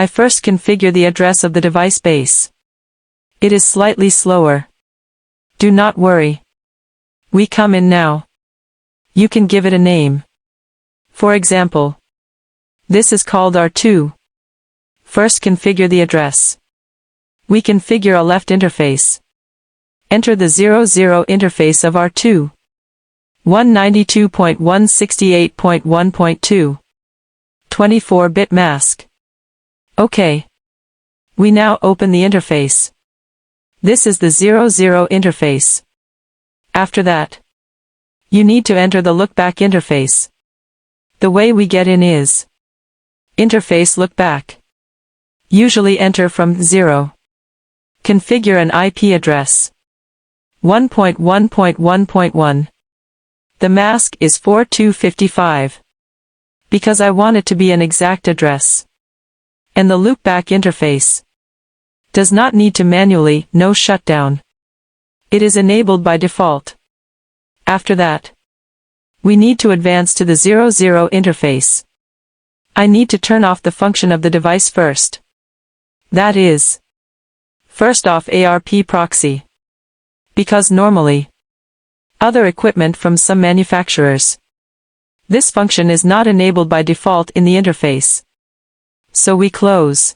I first configure the address of the device base. It is slightly slower. Do not worry. We come in now. You can give it a name. For example, this is called R2. First configure the address. We configure a left interface. Enter the 00 interface of R2. 192.168.1.2. 24-bit mask. OK. We now open the interface. This is the 00 interface. After that, you need to enter the lookback interface. The way we get in is interface lookback. Usually enter from 0. Configure an IP address. 1.1.1.1. The mask is 4255. Because I want it to be an exact address. And the loopback interface does not need to manually, no shutdown. It is enabled by default. After that, we need to advance to the 00 interface. I need to turn off the function of the device first. That is, first off ARP proxy. Because normally, other equipment from some manufacturers, this function is not enabled by default in the interface. So we close.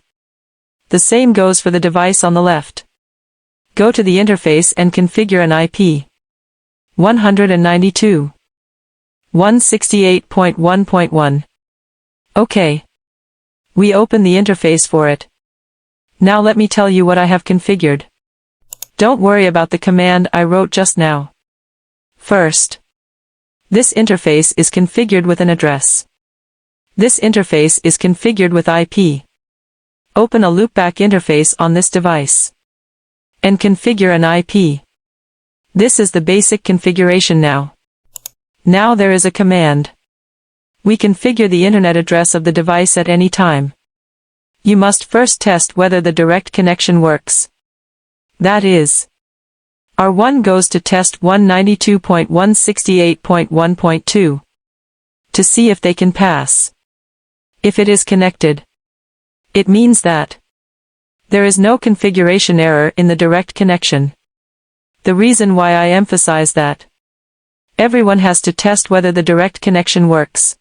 The same goes for the device on the left. Go to the interface and configure an IP. 192.168.1.1. OK. We open the interface for it. Now let me tell you what I have configured. Don't worry about the command I wrote just now. First, this interface is configured with an address. This interface is configured with IP. Open a loopback interface on this device. And configure an IP. This is the basic configuration now. Now there is a command. We configure the internet address of the device at any time. You must first test whether the direct connection works. That is, R1 goes to test 192.168.1.2 to see if they can pass. If it is connected, it means that there is no configuration error in the direct connection. The reason why I emphasize that everyone has to test whether the direct connection works,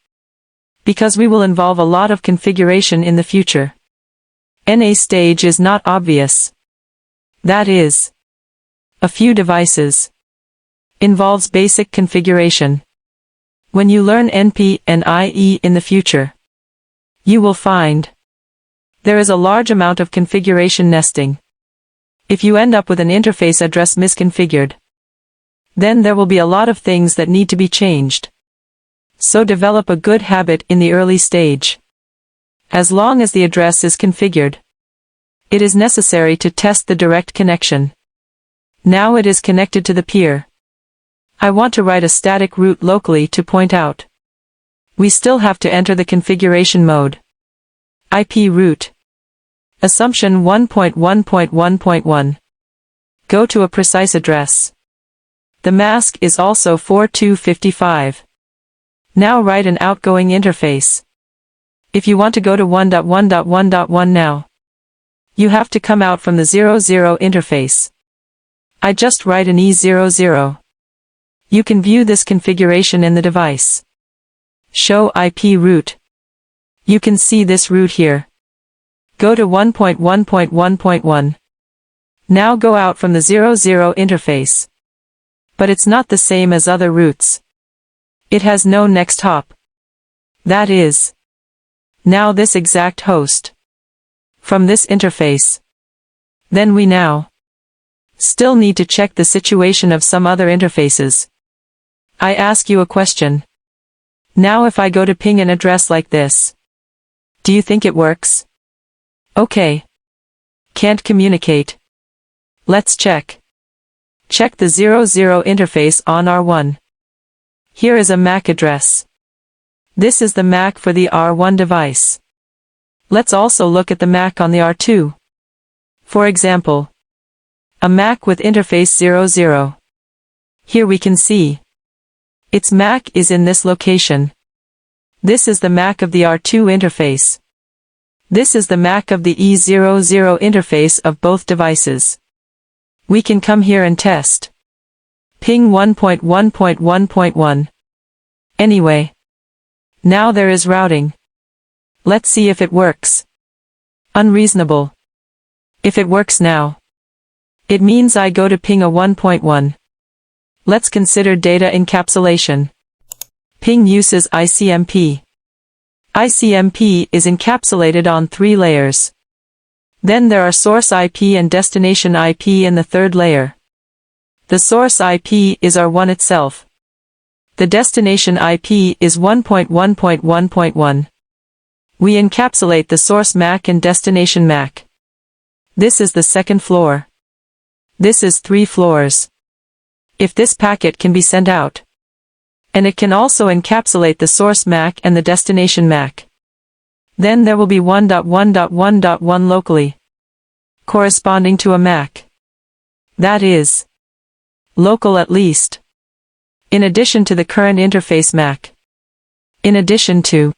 because we will involve a lot of configuration in the future. NA stage is not obvious. That is, a few devices involves basic configuration. When you learn NP and IE in the future, you will find there is a large amount of configuration nesting. If you end up with an interface address misconfigured, then there will be a lot of things that need to be changed. So develop a good habit in the early stage. As long as the address is configured, it is necessary to test the direct connection. Now it is connected to the peer. I want to write a static route locally to point out. We still have to enter the configuration mode. IP route. Assumption 1.1.1.1. Go to a precise address. The mask is also 4255. Now write an outgoing interface. If you want to go to 1.1.1.1 now, you have to come out from the 00 interface. I just write an E00. You can view this configuration in the device. Show IP route. You can see this route here. Go to 1.1.1.1. Now go out from the 00 interface. But it's not the same as other routes. It has no next hop. That is, now this exact host. From this interface. Then we now still need to check the situation of some other interfaces. I ask you a question. Now if I go to ping an address like this, do you think it works? Okay. Can't communicate. Let's check. Check the 00 interface on R1. Here is a MAC address. This is the MAC for the R1 device. Let's also look at the MAC on the R2. For example, a MAC with interface 00. Here we can see its MAC is in this location. This is the MAC of the R2 interface. This is the MAC of the E00 interface of both devices. We can come here and test. Ping 1.1.1.1. Anyway. Now there is routing. Let's see if it works. Unreasonable. If it works now, it means I go to ping a 1.1. Let's consider data encapsulation. Ping uses ICMP. ICMP is encapsulated on 3 layers. Then there are source IP and destination IP in the 3rd layer. The source IP is R1 itself. The destination IP is 1.1.1.1. We encapsulate the source MAC and destination MAC. This is the 2nd floor. This is 3 floors. If this packet can be sent out, and it can also encapsulate the source MAC and the destination MAC, then there will be 1.1.1.1 locally, corresponding to a MAC. That is, local at least, in addition to the current interface MAC. In addition to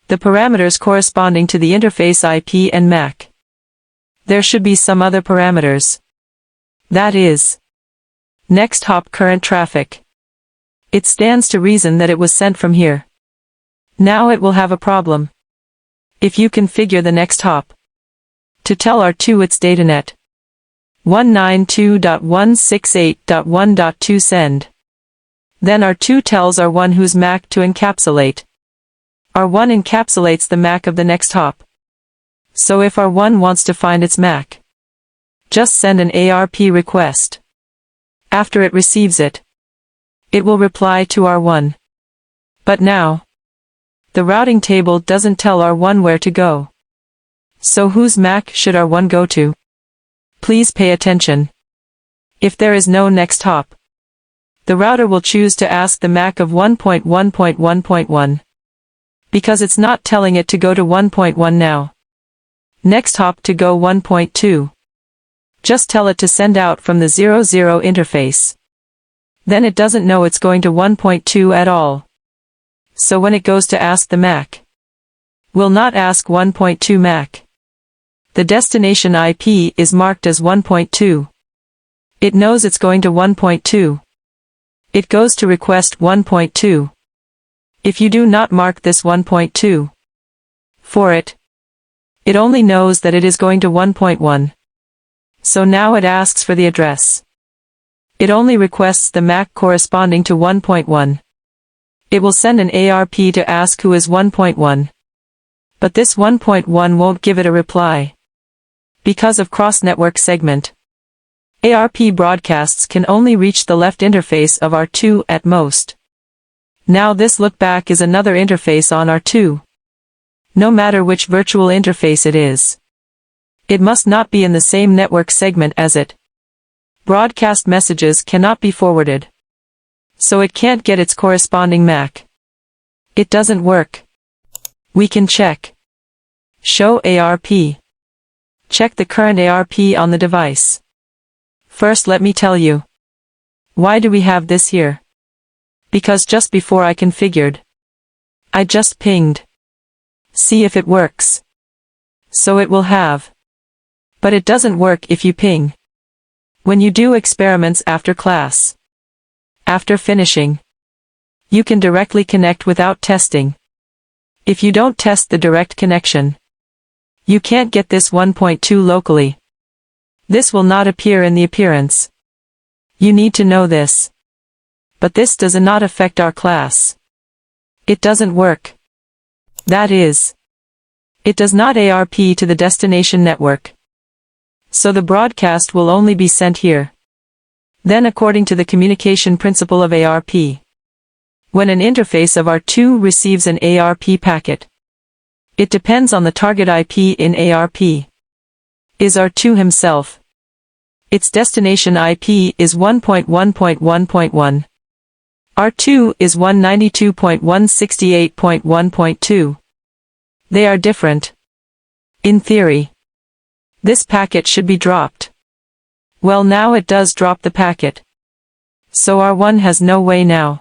the parameters corresponding to the interface IP and MAC, there should be some other parameters. That is, next hop current traffic. It stands to reason that it was sent from here. Now it will have a problem. If you configure the next hop to tell R2 its datanet 192.168.1.2 send, then R2 tells R1 whose MAC to encapsulate. R1 encapsulates the MAC of the next hop. So if R1 wants to find its MAC, just send an ARP request. After it receives it, it will reply to R1. But now, the routing table doesn't tell R1 where to go. So whose MAC should R1 go to? Please pay attention. If there is no next hop, the router will choose to ask the MAC of 1.1.1.1. Because it's not telling it to go to 1.1 now. Next hop to go 1.2. Just tell it to send out from the 00 interface. Then it doesn't know it's going to 1.2 at all. So when it goes to ask the MAC, will not ask 1.2 MAC. The destination IP is marked as 1.2. It knows it's going to 1.2. It goes to request 1.2. If you do not mark this 1.2 for it, it only knows that it is going to 1.1. So now it asks for the address. It only requests the MAC corresponding to 1.1. It will send an ARP to ask who is 1.1. But this 1.1 won't give it a reply. Because of cross-network segment, ARP broadcasts can only reach the left interface of R2 at most. Now this lookback is another interface on R2. No matter which virtual interface it is, it must not be in the same network segment as it. Broadcast messages cannot be forwarded. So it can't get its corresponding MAC. It doesn't work. We can check. Show ARP. Check the current ARP on the device. First let me tell you. Why do we have this here? Because just before I configured, I just pinged. See if it works. So it will have. But it doesn't work if you ping. When you do experiments after class, after finishing, you can directly connect without testing. If you don't test the direct connection, you can't get this 1.2 locally. This will not appear in the appearance. You need to know this. But this does not affect our class. It doesn't work. That is, it does not ARP to the destination network. So the broadcast will only be sent here. Then according to the communication principle of ARP, when an interface of R2 receives an ARP packet, it depends on the target IP in ARP. Is R2 himself. Its destination IP is 1.1.1.1. R2 is 192.168.1.2. They are different. In theory, this packet should be dropped. Well, now it does drop the packet. So R1 has no way now.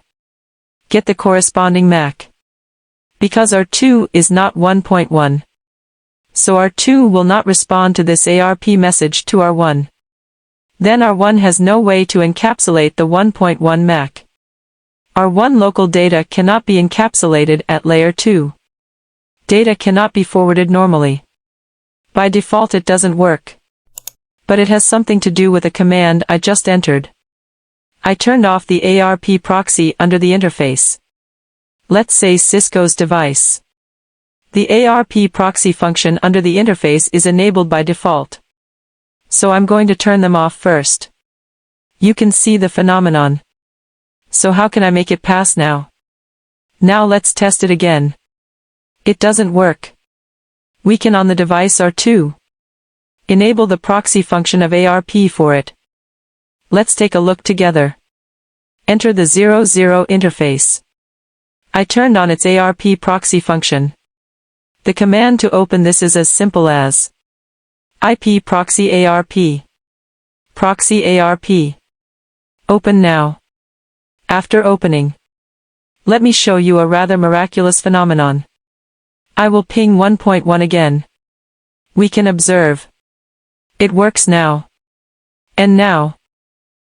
Get the corresponding MAC. Because R2 is not 1.1. So R2 will not respond to this ARP message to R1. Then R1 has no way to encapsulate the 1.1 MAC. R1 local data cannot be encapsulated at layer 2. Data cannot be forwarded normally. By default it doesn't work. But it has something to do with a command I just entered. I turned off the ARP proxy under the interface. Let's say Cisco's device. The ARP proxy function under the interface is enabled by default. So I'm going to turn them off first. You can see the phenomenon. So how can I make it pass now? Now let's test it again. It doesn't work. We can on the device R2 enable the proxy function of ARP for it. Let's take a look together. Enter the 00 interface. I turned on its ARP proxy function. The command to open this is as simple as IP proxy ARP. Proxy ARP. Open now. After opening, let me show you a rather miraculous phenomenon. I will ping 1.1 again. We can observe. It works now. And now,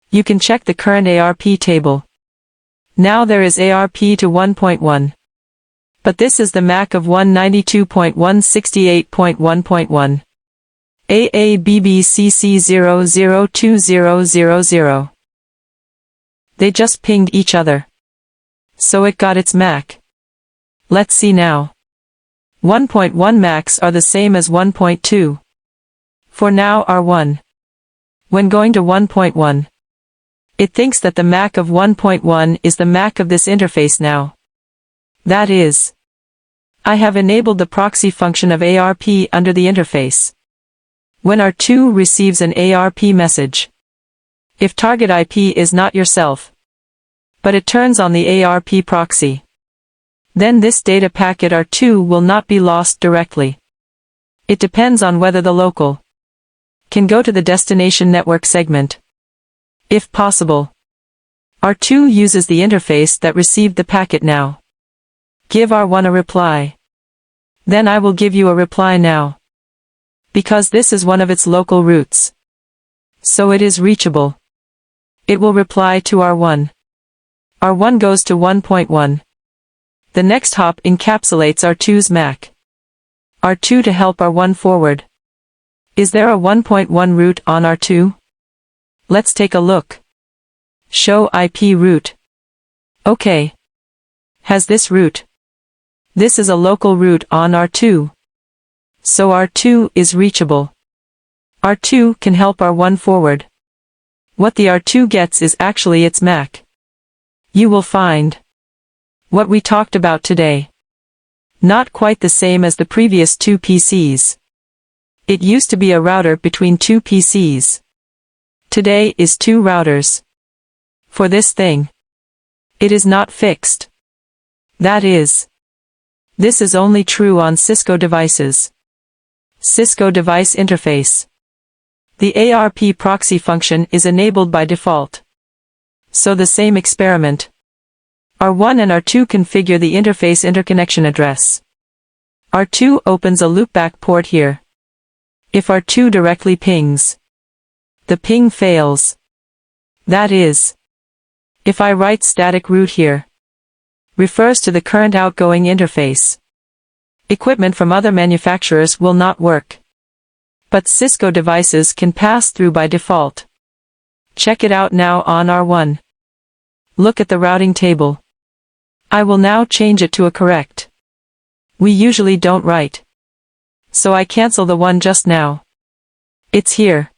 you can check the current ARP table. Now there is ARP to 1.1. But this is the MAC of 192.168.1.1. AABBCC002000. They just pinged each other. So it got its MAC. Let's see now. 1.1 MACs are the same as 1.2. For now R1. When going to 1.1, it thinks that the MAC of 1.1 is the MAC of this interface now. That is, I have enabled the proxy function of ARP under the interface. When R2 receives an ARP message, if target IP is not yourself, but it turns on the ARP proxy, then this data packet R2 will not be lost directly. It depends on whether the local can go to the destination network segment. If possible, R2 uses the interface that received the packet now. Give R1 a reply. Then I will give you a reply now. Because this is one of its local routes. So it is reachable. It will reply to R1. R1 goes to 1.1. The next hop encapsulates R2's MAC. R2 to help R1 forward. Is there a 1.1 route on R2? Let's take a look. Show IP route. Okay. Has this route. This is a local route on R2. So R2 is reachable. R2 can help R1 forward. What the R2 gets is actually its MAC. You will find what we talked about today. Not quite the same as the previous two PCs. It used to be a router between two PCs. Today is two routers. For this thing. It is not fixed. That is. This is only true on Cisco devices. Cisco device interface. The ARP proxy function is enabled by default. So the same experiment. R1 and R2 configure the interface interconnection address. R2 opens a loopback port here. If R2 directly pings, the ping fails. That is, if I write static route here, refers to the current outgoing interface. Equipment from other manufacturers will not work. But Cisco devices can pass through by default. Check it out now on R1. Look at the routing table. I will now change it to a correct. We usually don't write. So I cancel the one just now. It's here.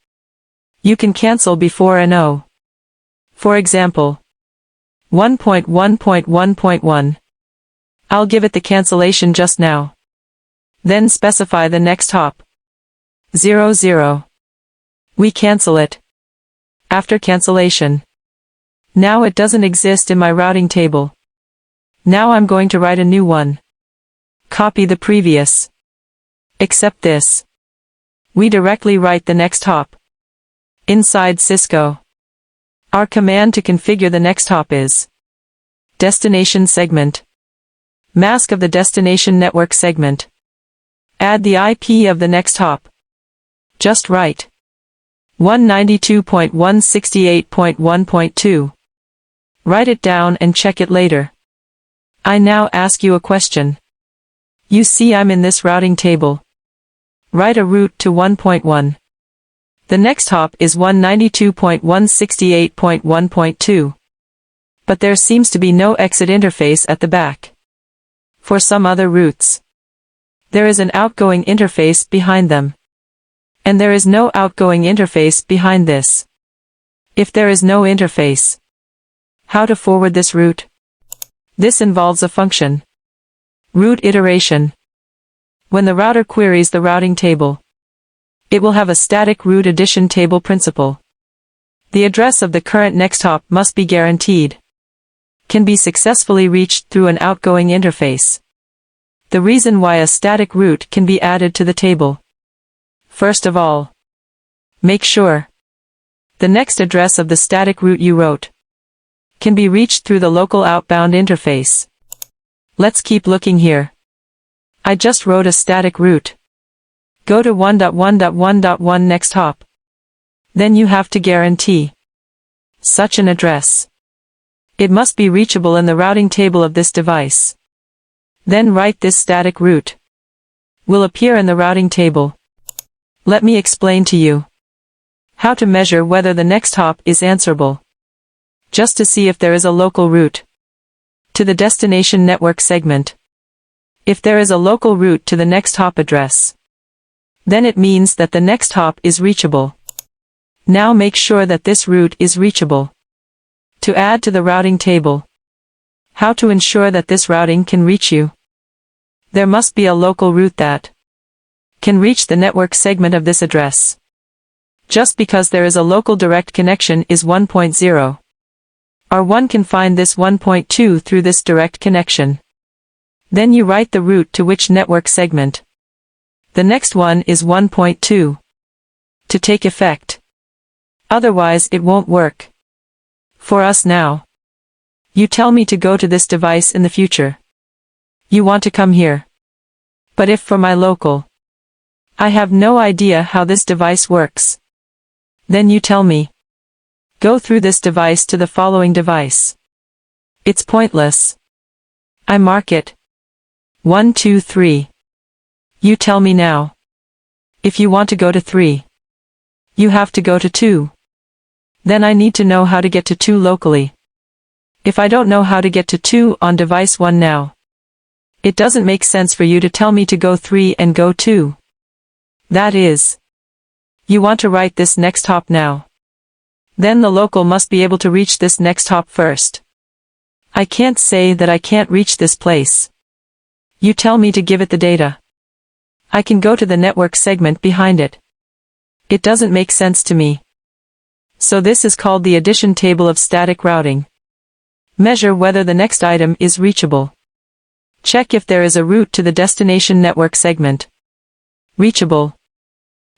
You can cancel before an O. For example, 1.1.1.1. I'll give it the cancellation just now. Then specify the next hop. 00. We cancel it. After cancellation. Now it doesn't exist in my routing table. Now I'm going to write a new one. Copy the previous. Except this. We directly write the next hop. Inside Cisco. Our command to configure the next hop is destination segment. Mask of the destination network segment. Add the IP of the next hop. Just write 192.168.1.2. Write it down and check it later. I now ask you a question. You see I'm in this routing table. Write a route to 1.1. The next hop is 192.168.1.2. But there seems to be no exit interface at the back. For some other routes, there is an outgoing interface behind them. And there is no outgoing interface behind this. If there is no interface, how to forward this route? This involves a function. Route iteration. When the router queries the routing table, it will have a static route addition table principle. The address of the current next hop must be guaranteed. Can be successfully reached through an outgoing interface. The reason why a static route can be added to the table. First of all, make sure the next address of the static route you wrote can be reached through the local outbound interface. Let's keep looking here. I just wrote a static route. Go to 1.1.1.1 next hop. Then you have to guarantee such an address. It must be reachable in the routing table of this device. Then write this static route will appear in the routing table. Let me explain to you how to measure whether the next hop is answerable. Just to see if there is a local route to the destination network segment. If there is a local route to the next hop address, then it means that the next hop is reachable. Now make sure that this route is reachable. To add to the routing table. How to ensure that this routing can reach you? There must be a local route that can reach the network segment of this address. Just because there is a local direct connection is 1.0. Or one can find this 1.2 through this direct connection. Then you write the route to which network segment. The next one is 1.2. To take effect. Otherwise it won't work. For us now. You tell me to go to this device in the future. You want to come here. But if for my local, I have no idea how this device works. Then you tell me. Go through this device to the following device. It's pointless. I mark it. 1, 2, 3. You tell me now. If you want to go to 3, you have to go to 2. Then I need to know how to get to 2 locally. If I don't know how to get to 2 on device 1 now, it doesn't make sense for you to tell me to go 3 and go 2. That is, you want to write this next hop now. Then the local must be able to reach this next hop first. I can't say that I can't reach this place. You tell me to give it the data. I can go to the network segment behind it. It doesn't make sense to me. So this is called the addition table of static routing. Measure whether the next item is reachable. Check if there is a route to the destination network segment. Reachable.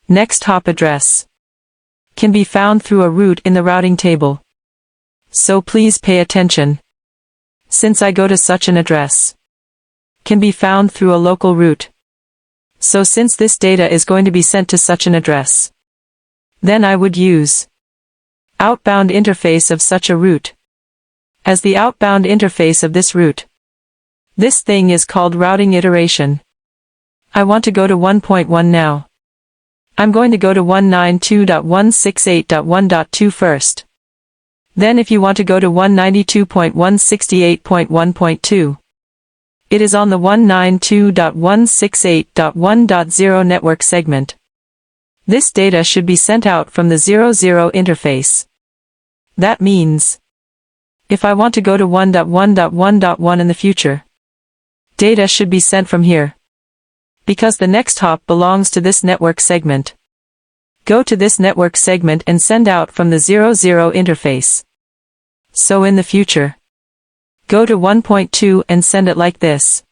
Next hop address can be found through a route in the routing table. So please pay attention. Since I go to such an address, can be found through a local route. So since this data is going to be sent to such an address, then I would use outbound interface of such a route as the outbound interface of this route. This thing is called routing iteration. I want to go to 1.1 now. I'm going to go to 192.168.1.2 first. Then if you want to go to 192.168.1.2, it is on the 192.168.1.0 network segment. This data should be sent out from the 00 interface. That means, if I want to go to 1.1.1.1 in the future, data should be sent from here. Because the next hop belongs to this network segment. Go to this network segment and send out from the 00 interface. So in the future, go to 1.2 and send it like this.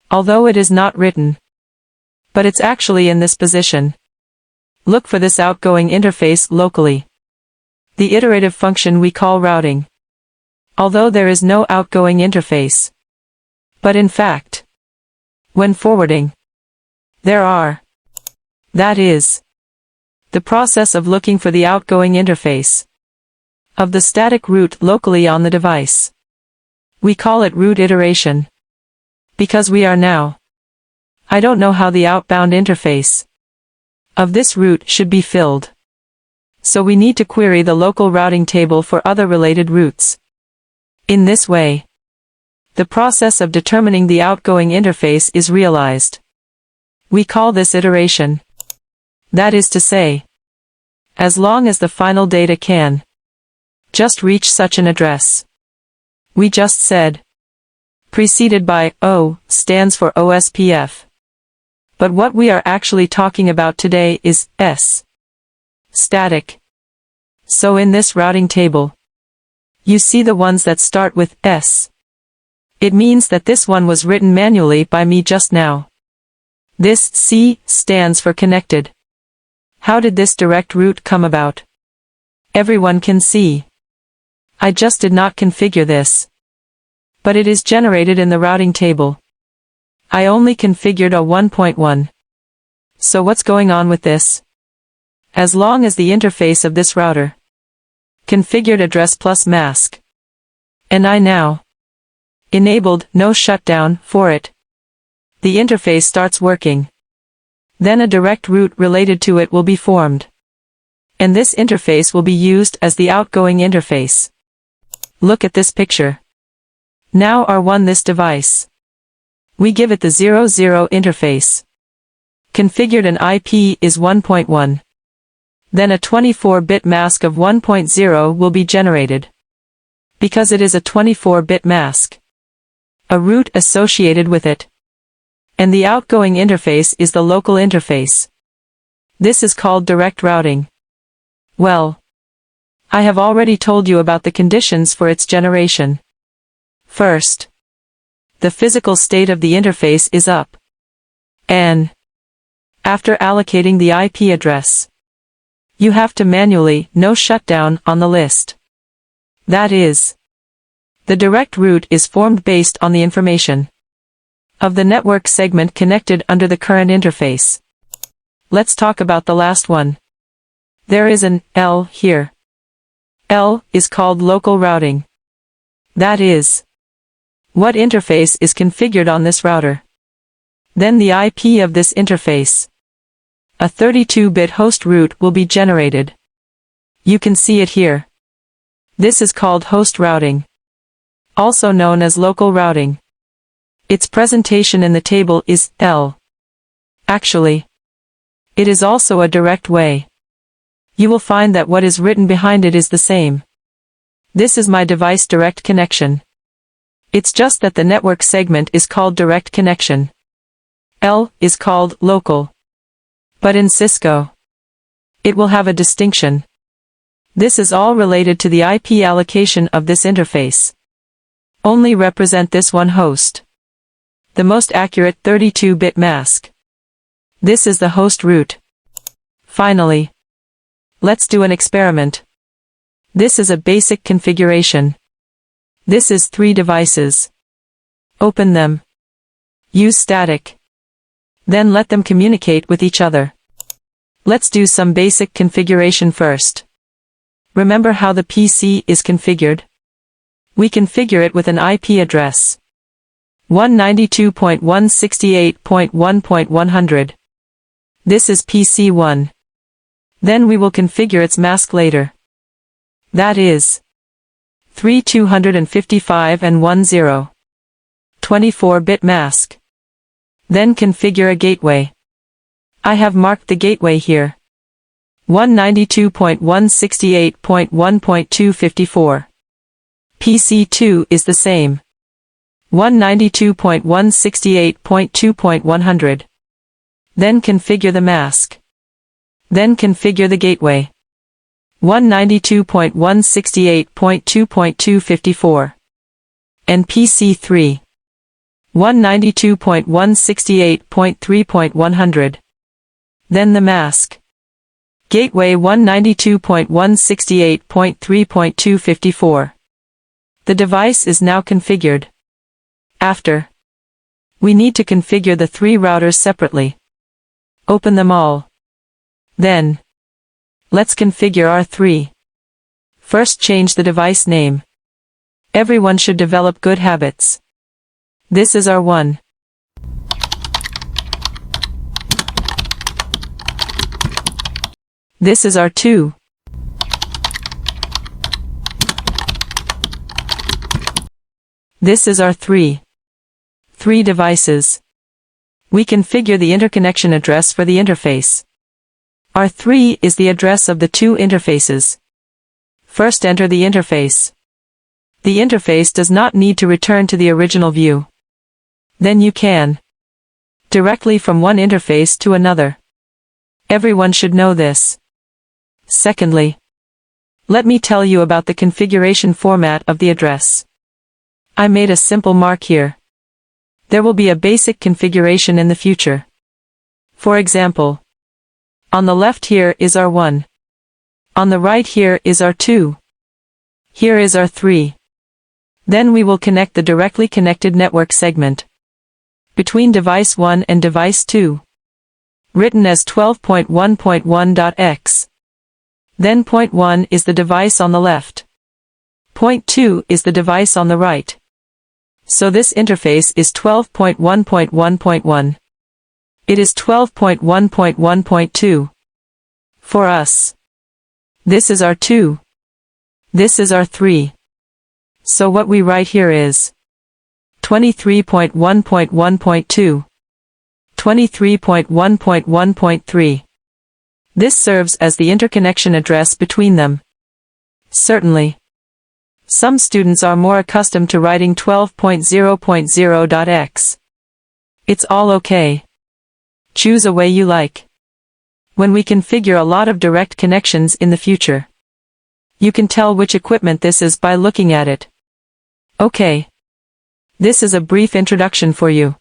Although it is not written, but it's actually in this position. Look for this outgoing interface locally. The iterative function we call routing. Although there is no outgoing interface. But in fact, when forwarding, There are. That is, the process of looking for the outgoing interface of the static route locally on the device. We call it route iteration. Because we are now. I don't know how the outbound interface of this route should be filled. So we need to query the local routing table for other related routes. In this way, the process of determining the outgoing interface is realized. We call this iteration. That is to say, as long as the final data can just reach such an address. We just said, preceded by O stands for OSPF. But what we are actually talking about today is S. Static. So in this routing table, you see the ones that start with S. It means that this one was written manually by me just now. This C stands for connected. How did this direct route come about? Everyone can see. I just did not configure this. But it is generated in the routing table. I only configured a 1.1. So what's going on with this? As long as the interface of this router configured address plus mask, and I now enabled no shutdown for it, the interface starts working. Then a direct route related to it will be formed. And this interface will be used as the outgoing interface. Look at this picture. Now R1 this device. We give it the 00 interface. Configured an IP is 1.1. Then a 24-bit mask of 1.0 will be generated. Because it is a 24-bit mask. A route associated with it. And the outgoing interface is the local interface. This is called direct routing. Well, I have already told you about the conditions for its generation. First, the physical state of the interface is up. And after allocating the IP address, you have to manually no shutdown on the list. That is, the direct route is formed based on the information of the network segment connected under the current interface. Let's talk about the last one. There is an L here. L is called local routing. That is, what interface is configured on this router. Then the IP of this interface. A 32-bit host route will be generated. You can see it here. This is called host routing, also known as local routing. Its presentation in the table is L. Actually, it is also a direct way. You will find that what is written behind it is the same. This is my device direct connection. It's just that the network segment is called direct connection. L is called local. But in Cisco, it will have a distinction. This is all related to the IP allocation of this interface. Only represent this one host. The most accurate 32-bit mask. This is the host route. Finally, let's do an experiment. This is a basic configuration. This is 3 devices. Open them. Use static. Then let them communicate with each other. Let's do some basic configuration first. Remember how the PC is configured? We configure it with an IP address. 192.168.1.100. This is PC1. Then we will configure its mask later. That is 3255 and 10. 24-bit mask. Then configure a gateway. I have marked the gateway here. 192.168.1.254. PC2 is the same. 192.168.2.100. Then configure the mask. Then configure the gateway. 192.168.2.254. And PC3. 192.168.3.100. Then the mask. Gateway 192.168.3.254. The device is now configured. After, we need to configure the 3 routers separately. Open them all. Then, let's configure R3. First, change the device name. Everyone should develop good habits. This is R1. This is R2. This is R3. 3 devices. We configure the interconnection address for the interface. R3 is the address of the 2 interfaces. First, enter the interface. The interface does not need to return to the original view. Then you can directly from one interface to another. Everyone should know this. Secondly, let me tell you about the configuration format of the address. I made a simple mark here. There will be a basic configuration in the future. For example, on the left here is R1. On the right here is R2. Here is R3. Then we will connect the directly connected network segment between device 1 and device 2, written as 12.1.1.x. Then point 1 is the device on the left. Point 2 is the device on the right. So this interface is 12.1.1.1. It is 12.1.1.2. For us, this is R2. This is R3. So what we write here is 23.1.1.2, 23.1.1.3. This serves as the interconnection address between them. Certainly, some students are more accustomed to writing 12.0.0.x. It's all okay. Choose a way you like. When we configure a lot of direct connections in the future, you can tell which equipment this is by looking at it. Okay. This is a brief introduction for you.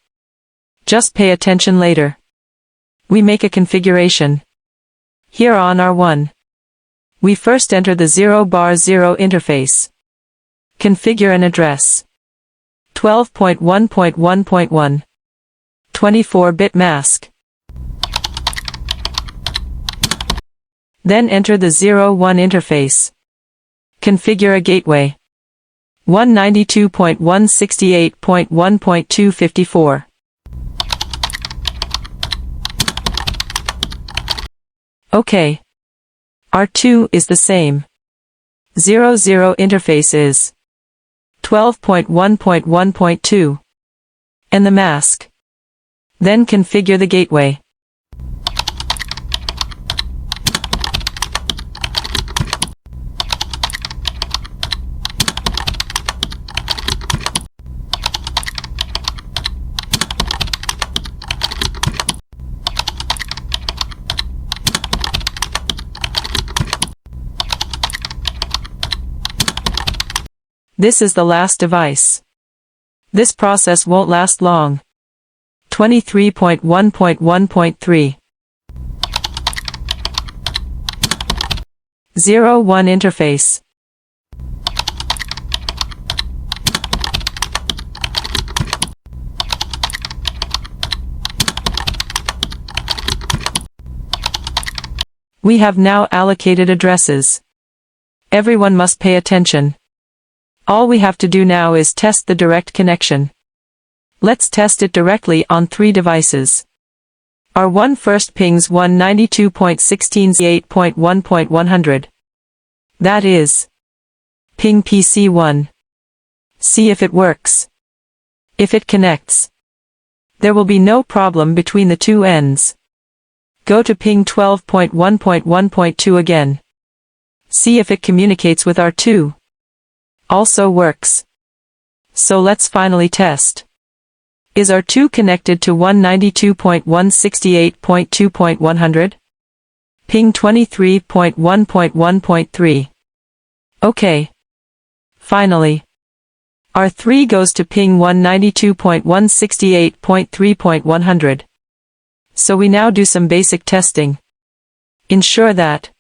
Just pay attention later. We make a configuration. Here on R1, we first enter the 0 bar 0 interface. Configure an address. 12.1.1.1. 24-bit mask. Then enter the 0.1 interface. Configure a gateway. 192.168.1.254. Okay. R2 is the same. 0.0 interface is 12.1.1.2. And the mask. Then configure the gateway. This is the last device. This process won't last long. 23.1.1.3. 0.1 interface. We have now allocated addresses. Everyone must pay attention. All we have to do now is test the direct connection. Let's test it directly on 3 devices. R1 first pings 192.16.8.1.100. That is, ping PC1. See if it works. If it connects, there will be no problem between the 2 ends. Go to ping 12.1.1.2 again. See if it communicates with R2. Also works. So let's finally test. Is R2 connected to 192.168.2.100? Ping 23.1.1.3. Okay. Finally, R3 goes to ping 192.168.3.100. So we now do some basic testing. Ensure that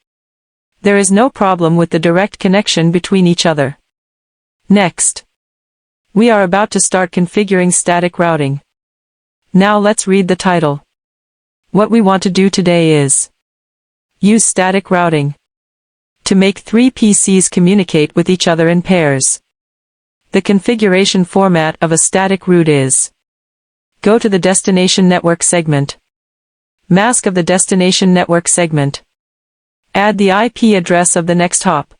there is no problem with the direct connection between each other. Next, we are about to start configuring static routing. Now let's read the title. What we want to do today is use static routing to make three PCs communicate with each other in pairs. The configuration format of a static route is: go to the destination network segment, mask of the destination network segment, add the IP address of the next hop.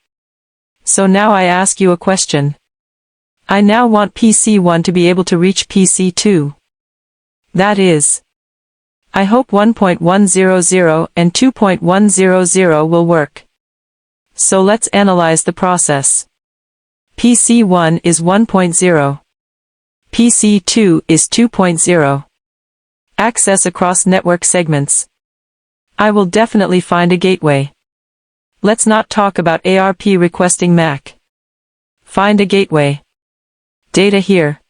So now I ask you a question. I now want PC1 to be able to reach PC2. That is, I hope 1.100 and 2.100 will work. So let's analyze the process. PC1 is 1.0. PC2 is 2.0. Access across network segments. I will definitely find a gateway. Let's not talk about ARP requesting MAC. Find a gateway. Data here.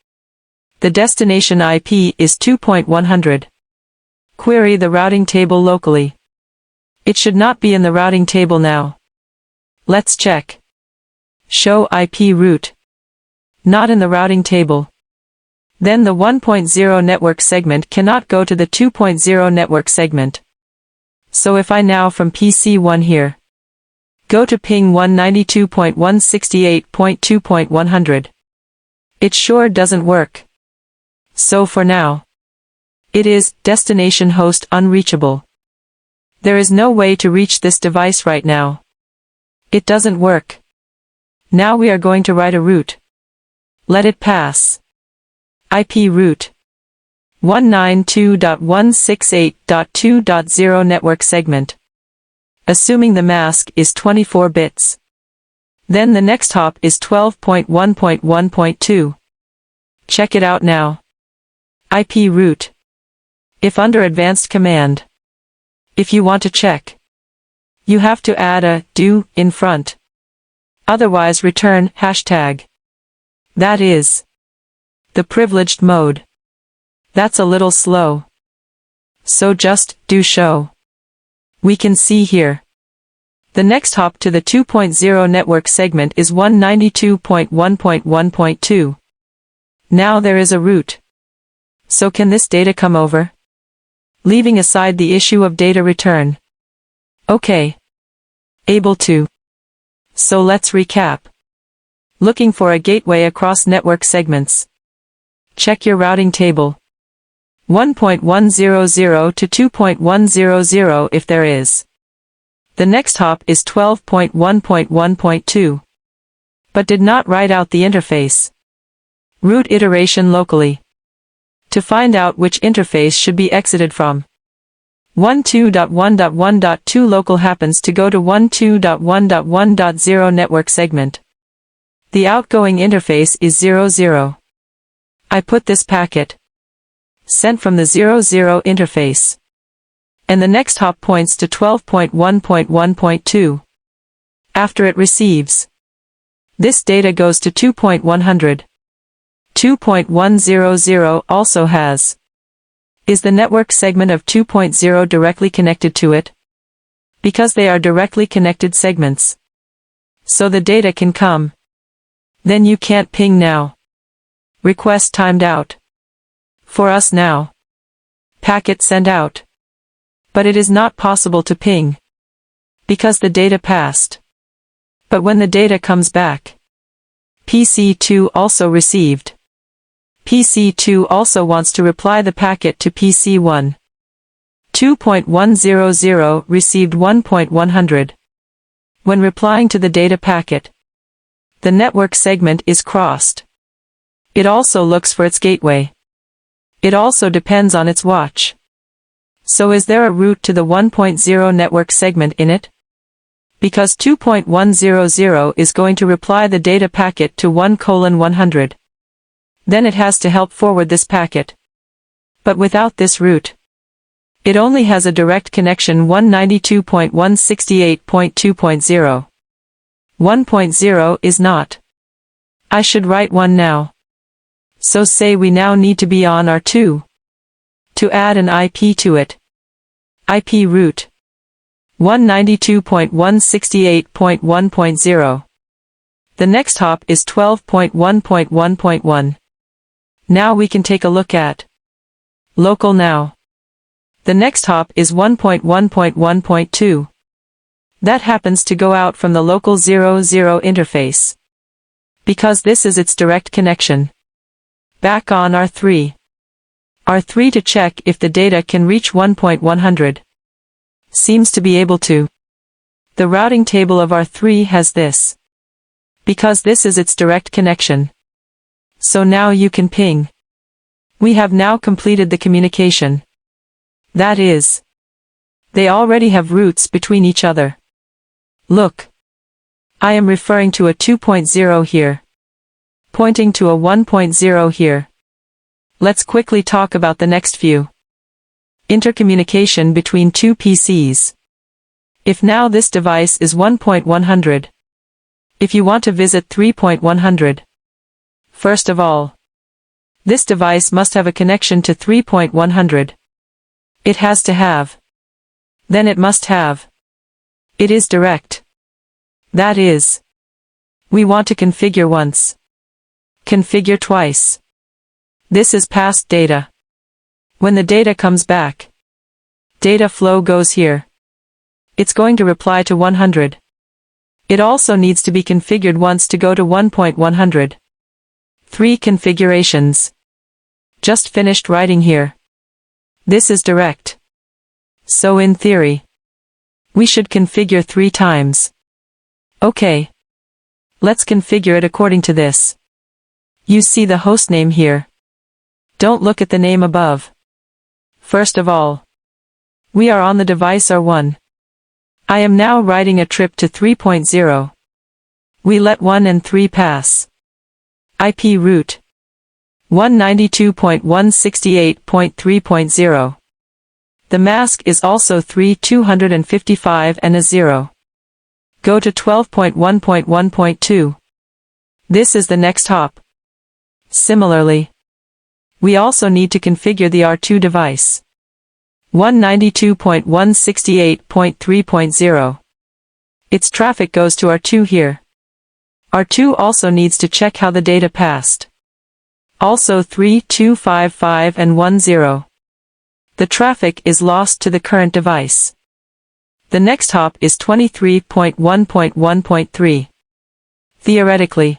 The destination IP is 2.100. Query the routing table locally. It should not be in the routing table now. Let's check. Show IP route. Not in the routing table. Then the 1.0 network segment cannot go to the 2.0 network segment. So if I now from PC1 here go to ping 192.168.2.100, it sure doesn't work. So for now, it is destination host unreachable. There is no way to reach this device right now. It doesn't work. Now we are going to write a route. Let it pass. IP route 192.168.2.0 network segment. Assuming the mask is 24 bits. Then the next hop is 12.1.1.2. Check it out now. IP route. If under advanced command. If you want to check, you have to add a do in front. Otherwise return hashtag. That is the privileged mode. That's a little slow. So just do show. We can see here. The next hop to the 2.0 network segment is 192.1.1.2. Now there is a route. So can this data come over? Leaving aside the issue of data return. Okay. Able to. So let's recap. Looking for a gateway across network segments. Check your routing table. 1.100 to 2.100 if there is. The next hop is 12.1.1.2. But did not write out the interface. Route iteration locally. To find out which interface should be exited from. 12.1.1.2 local happens to go to 12.1.1.0 network segment. The outgoing interface is 00. I put this packet sent from the 00 interface. And the next hop points to 12.1.1.2. After it receives, this data goes to 2.100. 2.100 also has. Is the network segment of 2.0 directly connected to it? Because they are directly connected segments. So the data can come. Then you can't ping now. Request timed out. For us now. Packet sent out. But it is not possible to ping. Because the data passed. But when the data comes back, PC2 also received. PC2 also wants to reply the packet to PC1. 2.100 received 1.100. When replying to the data packet, the network segment is crossed. It also looks for its gateway. It also depends on its watch. So is there a route to the 1.0 network segment in it? Because 2.100 is going to reply the data packet to 1:100. Then it has to help forward this packet. But without this route, it only has a direct connection 192.168.2.0. 1.0 is not. I should write 1 now. So say we now need to be on our 2. To add an IP to it. IP route 192.168.1.0. The next hop is 12.1.1.1. Now we can take a look at local now. The next hop is 1.1.1.2. That happens to go out from the local 00 interface, because this is its direct connection. Back on R3. R3 to check if the data can reach 1.100. Seems to be able to. The routing table of R3 has this, because this is its direct connection. So now you can ping. We have now completed the communication. That is, they already have routes between each other. Look. I am referring to a 2.0 here, pointing to a 1.0 here. Let's quickly talk about the next few. Intercommunication between two PCs. If now this device is 1.100. If you want to visit 3.100. First of all, this device must have a connection to 3.100. It has to have. Then it must have. It is direct. That is, we want to configure once. Configure twice. This is past data. When the data comes back, data flow goes here. It's going to reply to 100. It also needs to be configured once to go to 1.100. 3 configurations. Just finished writing here. This is direct. So in theory, we should configure 3 times. Okay. Let's configure it according to this. You see the hostname here. Don't look at the name above. First of all, we are on the device R1. I am now writing a trip to 3.0. We let 1 and 3 pass. IP route 192.168.3.0. The mask is also 3255 and a 0. Go to 12.1.1.2. This is the next hop. Similarly, we also need to configure the R2 device. 192.168.3.0. Its traffic goes to R2 here. R2 also needs to check how the data passed. Also 3255 and 10. The traffic is lost to the current device. The next hop is 23.1.1.3. Theoretically,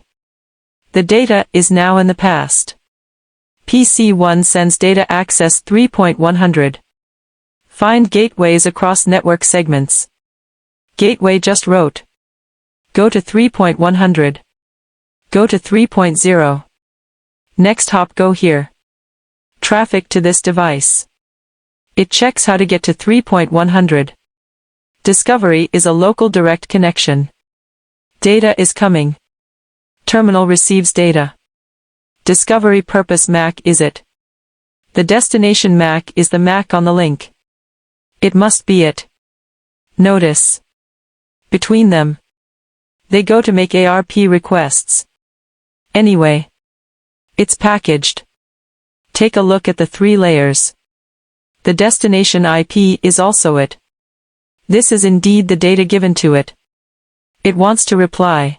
the data is now in the past. PC1 sends data access 3.100. Find gateways across network segments. Gateway just wrote. Go to 3.100. Go to 3.0. Next hop go here. Traffic to this device. It checks how to get to 3.100. Discovery is a local direct connection. Data is coming. Terminal receives data. Discovery purpose MAC is it. The destination MAC is the MAC on the link. It must be it. Notice. Between them, they go to make ARP requests. Anyway, it's packaged. Take a look at the 3 layers. The destination IP is also it. This is indeed the data given to it. It wants to reply.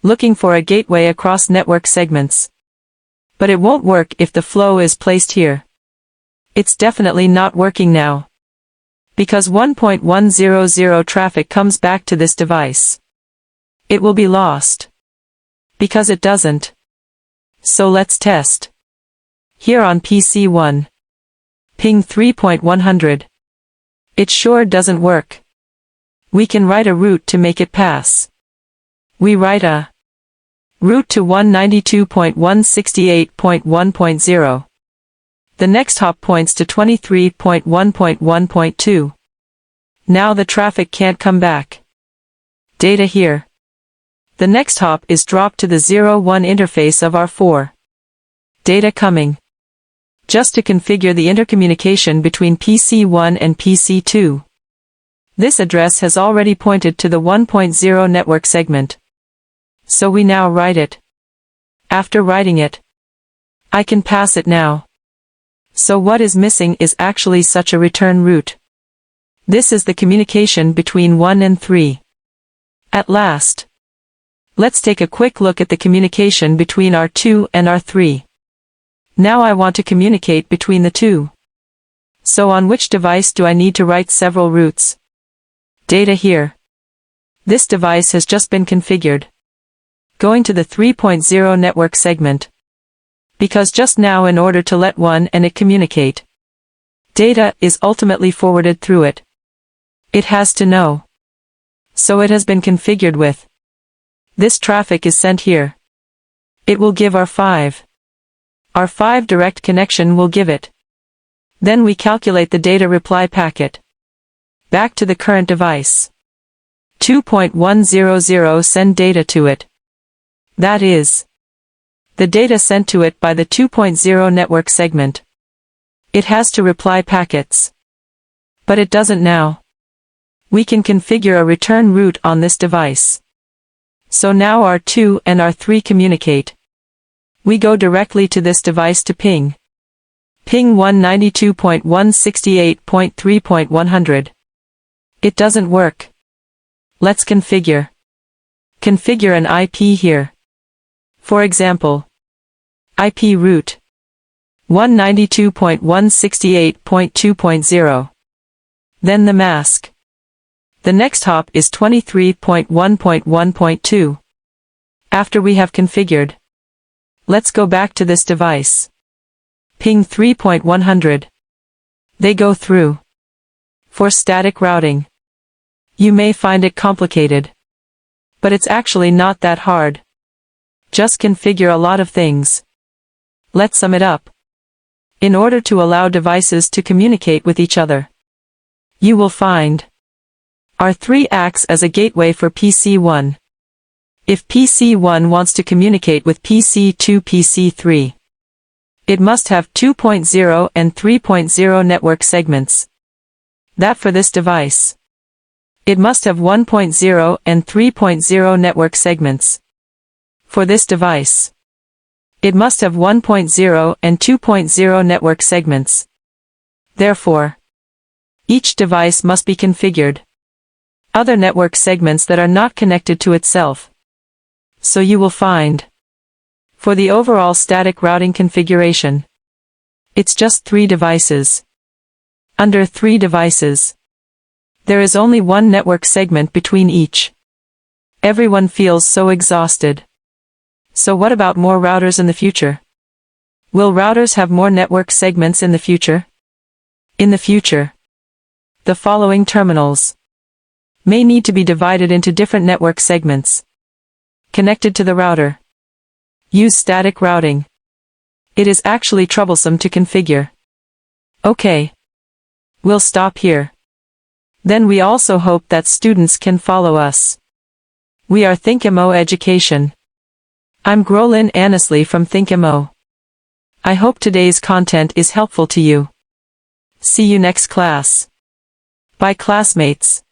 Looking for a gateway across network segments. But it won't work if the flow is placed here. It's definitely not working now. Because 1.100 traffic comes back to this device. It will be lost. Because it doesn't. So let's test. Here on PC1. Ping 3.100. It sure doesn't work. We can write a route to make it pass. We write a route to 192.168.1.0. The next hop points to 23.1.1.2. Now the traffic can't come back. Data here. The next hop is dropped to the 01 interface of R4. Data coming. Just to configure the intercommunication between PC1 and PC2. This address has already pointed to the 1.0 network segment. So we now write it. After writing it, I can pass it now. So what is missing is actually such a return route. This is the communication between 1 and 3. At last, let's take a quick look at the communication between R2 and R3. Now I want to communicate between the two. So on which device do I need to write several routes? Data here. This device has just been configured. Going to the 3.0 network segment. Because just now, in order to let one and it communicate, data is ultimately forwarded through it. It has to know. So it has been configured with. This traffic is sent here. It will give R5. R5 direct connection will give it. Then we calculate the data reply packet. Back to the current device. 2.100 send data to it. That is the data sent to it by the 2.0 network segment. It has to reply packets. But it doesn't now. We can configure a return route on this device. So now R2 and R3 communicate. We go directly to this device to ping. Ping 192.168.3.100. It doesn't work. Let's configure. Configure an IP here. For example, IP route 192.168.2.0. Then the mask. The next hop is 23.1.1.2. After we have configured, let's go back to this device. Ping 3.100. They go through. For static routing, you may find it complicated. But it's actually not that hard. Just configure a lot of things. Let's sum it up. In order to allow devices to communicate with each other, you will find R3 acts as a gateway for PC1. If PC1 wants to communicate with PC2, PC3, it must have 2.0 and 3.0 network segments. That for this device, it must have 1.0 and 3.0 network segments. For this device, it must have 1.0 and 2.0 network segments. Therefore, each device must be configured. Other network segments that are not connected to itself. So you will find, for the overall static routing configuration, it's just 3 devices. Under 3 devices, there is only one network segment between each. Everyone feels so exhausted. So what about more routers in the future? Will routers have more network segments in the future? In the future, the following terminals may need to be divided into different network segments, connected to the router. Use static routing. It is actually troublesome to configure. Okay. We'll stop here. Then we also hope that students can follow us. We are ThinkMO Education. I'm Grolin Annesley from ThinkMO. I hope today's content is helpful to you. See you next class. Bye classmates.